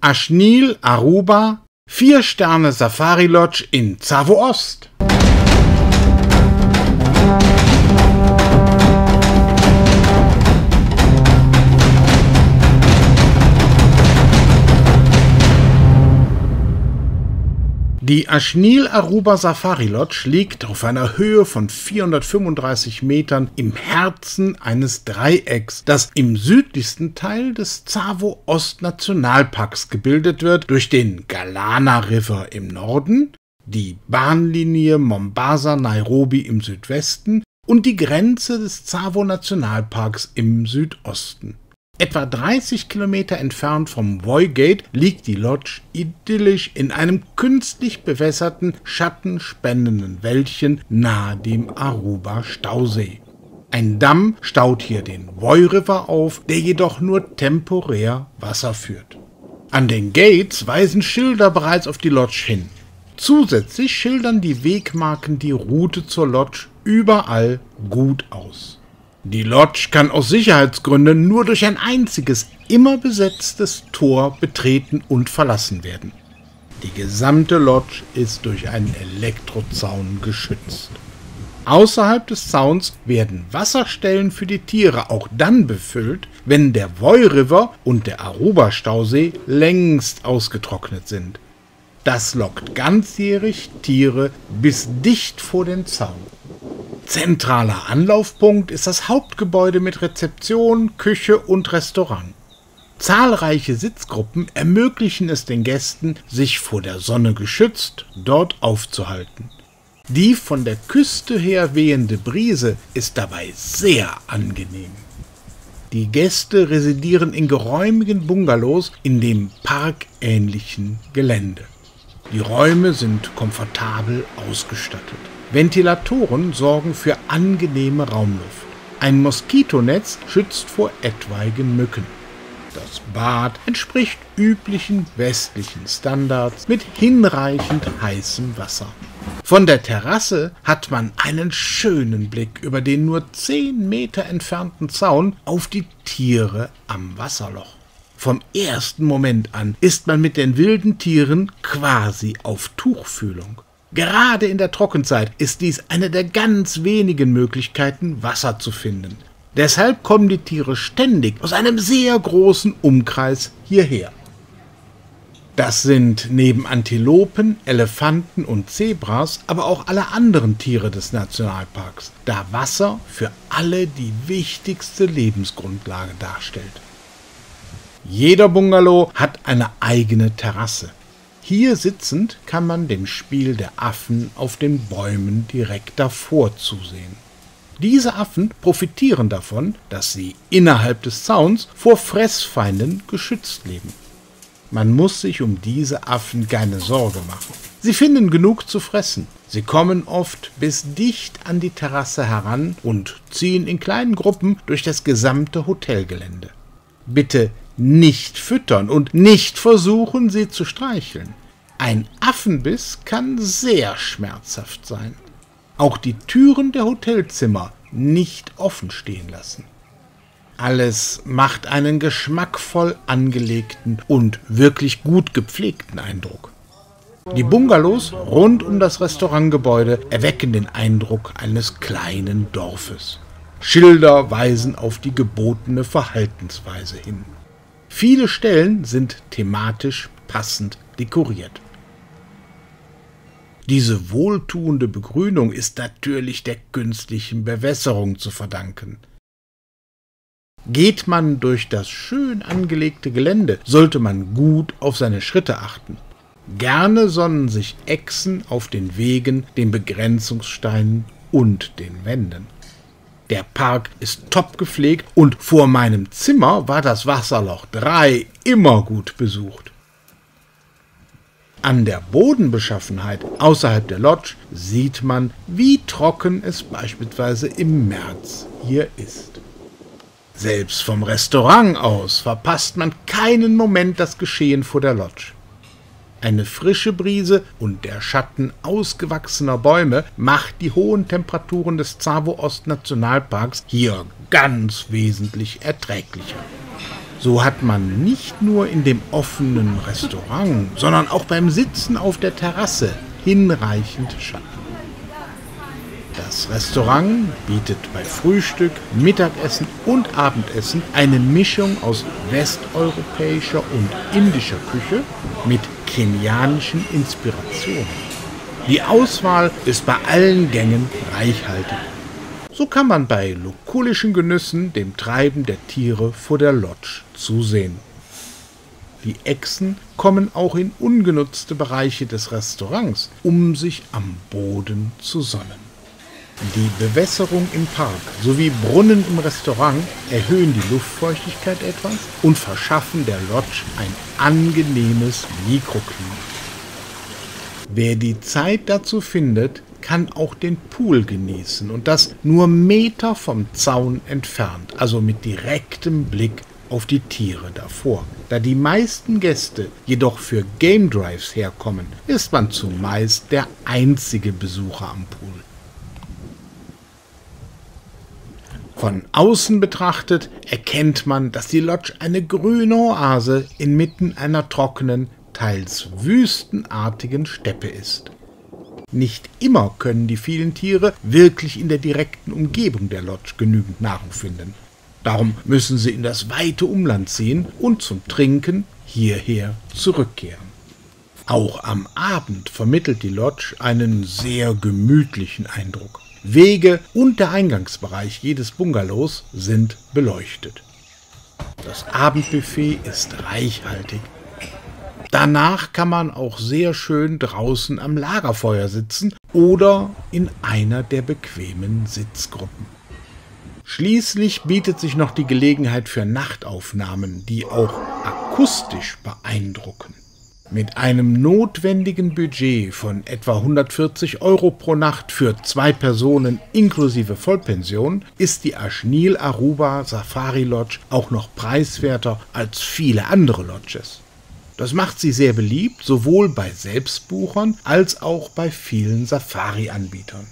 Aschnil Aruba 4-Sterne Safari Lodge in Tsavo Ost. Die Aschnil Aruba Safari Lodge liegt auf einer Höhe von 435 Metern im Herzen eines Dreiecks, das im südlichsten Teil des Tsavo Ost Nationalparks gebildet wird durch den Galana River im Norden, die Bahnlinie Mombasa-Nairobi im Südwesten und die Grenze des Tsavo Nationalparks im Südosten. Etwa 30 Kilometer entfernt vom Voi Gate liegt die Lodge idyllisch in einem künstlich bewässerten, schattenspendenden Wäldchen nahe dem Aruba-Stausee. Ein Damm staut hier den Voi River auf, der jedoch nur temporär Wasser führt. An den Gates weisen Schilder bereits auf die Lodge hin. Zusätzlich schildern die Wegmarken die Route zur Lodge überall gut aus. Die Lodge kann aus Sicherheitsgründen nur durch ein einziges, immer besetztes Tor betreten und verlassen werden. Die gesamte Lodge ist durch einen Elektrozaun geschützt. Außerhalb des Zauns werden Wasserstellen für die Tiere auch dann befüllt, wenn der Voi River und der Aruba-Stausee längst ausgetrocknet sind. Das lockt ganzjährig Tiere bis dicht vor den Zaun. Zentraler Anlaufpunkt ist das Hauptgebäude mit Rezeption, Küche und Restaurant. Zahlreiche Sitzgruppen ermöglichen es den Gästen, sich vor der Sonne geschützt dort aufzuhalten. Die von der Küste her wehende Brise ist dabei sehr angenehm. Die Gäste residieren in geräumigen Bungalows in dem parkähnlichen Gelände. Die Räume sind komfortabel ausgestattet. Ventilatoren sorgen für angenehme Raumluft. Ein Moskitonetz schützt vor etwaigen Mücken. Das Bad entspricht üblichen westlichen Standards mit hinreichend heißem Wasser. Von der Terrasse hat man einen schönen Blick über den nur 10 Meter entfernten Zaun auf die Tiere am Wasserloch. Vom ersten Moment an ist man mit den wilden Tieren quasi auf Tuchfühlung. Gerade in der Trockenzeit ist dies eine der ganz wenigen Möglichkeiten, Wasser zu finden. Deshalb kommen die Tiere ständig aus einem sehr großen Umkreis hierher. Das sind neben Antilopen, Elefanten und Zebras aber auch alle anderen Tiere des Nationalparks, da Wasser für alle die wichtigste Lebensgrundlage darstellt. Jeder Bungalow hat eine eigene Terrasse. Hier sitzend kann man dem Spiel der Affen auf den Bäumen direkt davor zusehen. Diese Affen profitieren davon, dass sie innerhalb des Zauns vor Fressfeinden geschützt leben. Man muss sich um diese Affen keine Sorge machen. Sie finden genug zu fressen. Sie kommen oft bis dicht an die Terrasse heran und ziehen in kleinen Gruppen durch das gesamte Hotelgelände. Bitte nicht füttern und nicht versuchen, sie zu streicheln. Ein Affenbiss kann sehr schmerzhaft sein. Auch die Türen der Hotelzimmer nicht offen stehen lassen. Alles macht einen geschmackvoll angelegten und wirklich gut gepflegten Eindruck. Die Bungalows rund um das Restaurantgebäude erwecken den Eindruck eines kleinen Dorfes. Schilder weisen auf die gebotene Verhaltensweise hin. Viele Stellen sind thematisch passend dekoriert. Diese wohltuende Begrünung ist natürlich der künstlichen Bewässerung zu verdanken. Geht man durch das schön angelegte Gelände, sollte man gut auf seine Schritte achten. Gerne sonnen sich Echsen auf den Wegen, den Begrenzungssteinen und den Wänden. Der Park ist top gepflegt und vor meinem Zimmer war das Wasserloch 3 immer gut besucht. An der Bodenbeschaffenheit außerhalb der Lodge sieht man, wie trocken es beispielsweise im März hier ist. Selbst vom Restaurant aus verpasst man keinen Moment das Geschehen vor der Lodge. Eine frische Brise und der Schatten ausgewachsener Bäume macht die hohen Temperaturen des Tsavo Ost Nationalparks hier ganz wesentlich erträglicher. So hat man nicht nur in dem offenen Restaurant, sondern auch beim Sitzen auf der Terrasse hinreichend Schatten. Das Restaurant bietet bei Frühstück, Mittagessen und Abendessen eine Mischung aus westeuropäischer und indischer Küche mit kenianischen Inspirationen. Die Auswahl ist bei allen Gängen reichhaltig. So kann man bei lukullischen Genüssen dem Treiben der Tiere vor der Lodge zusehen. Die Echsen kommen auch in ungenutzte Bereiche des Restaurants, um sich am Boden zu sonnen. Die Bewässerung im Park sowie Brunnen im Restaurant erhöhen die Luftfeuchtigkeit etwas und verschaffen der Lodge ein angenehmes Mikroklima. Wer die Zeit dazu findet, kann auch den Pool genießen und das nur Meter vom Zaun entfernt, also mit direktem Blick auf die Tiere davor. Da die meisten Gäste jedoch für Game Drives herkommen, ist man zumeist der einzige Besucher am Pool. Von außen betrachtet erkennt man, dass die Lodge eine grüne Oase inmitten einer trockenen, teils wüstenartigen Steppe ist. Nicht immer können die vielen Tiere wirklich in der direkten Umgebung der Lodge genügend Nahrung finden. Darum müssen sie in das weite Umland ziehen und zum Trinken hierher zurückkehren. Auch am Abend vermittelt die Lodge einen sehr gemütlichen Eindruck. Wege und der Eingangsbereich jedes Bungalows sind beleuchtet. Das Abendbuffet ist reichhaltig. Danach kann man auch sehr schön draußen am Lagerfeuer sitzen oder in einer der bequemen Sitzgruppen. Schließlich bietet sich noch die Gelegenheit für Nachtaufnahmen, die auch akustisch beeindrucken. Mit einem notwendigen Budget von etwa 140 € pro Nacht für 2 Personen inklusive Vollpension ist die Ashneal Aruba Safari Lodge auch noch preiswerter als viele andere Lodges. Das macht sie sehr beliebt, sowohl bei Selbstbuchern als auch bei vielen Safari-Anbietern.